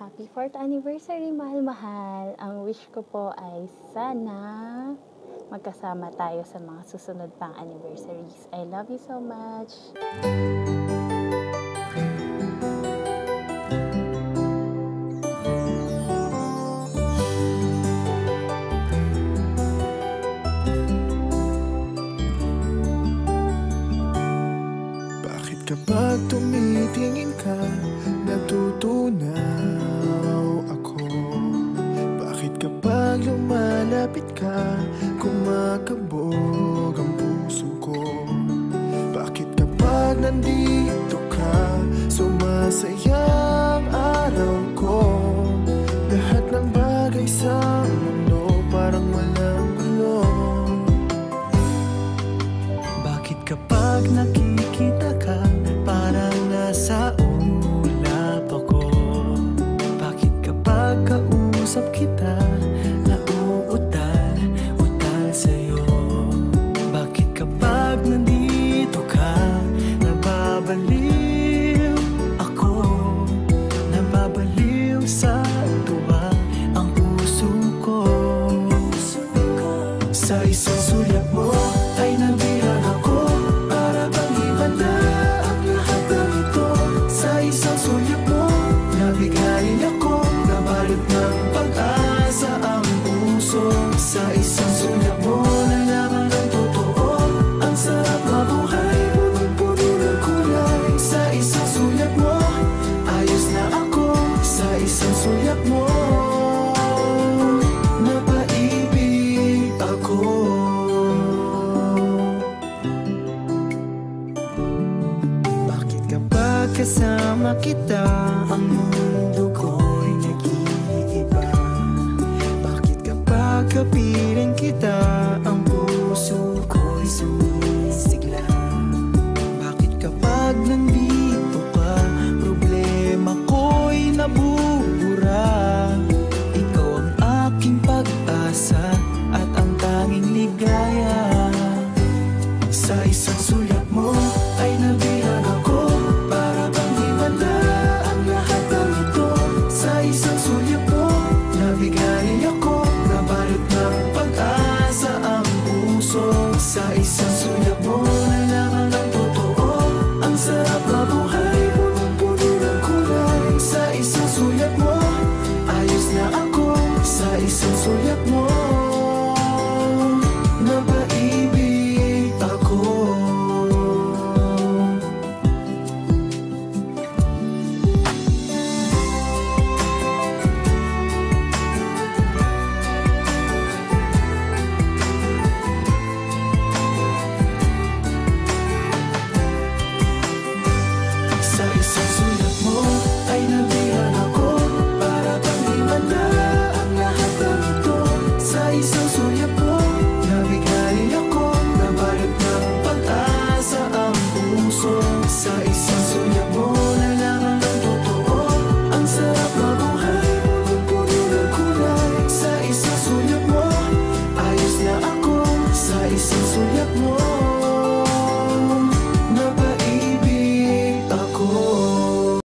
Happy 4th anniversary, mahal-mahal. Ang wish ko po ay sana magkasama tayo sa mga susunod pang anniversaries. I love you so much. Bakit kapag tumitingin ka, natutunaw ako? Bakit kapag lumalapit ka, kumakabog ang puso ko? Bakit kapag nandito ka, sumasaya ang araw ko?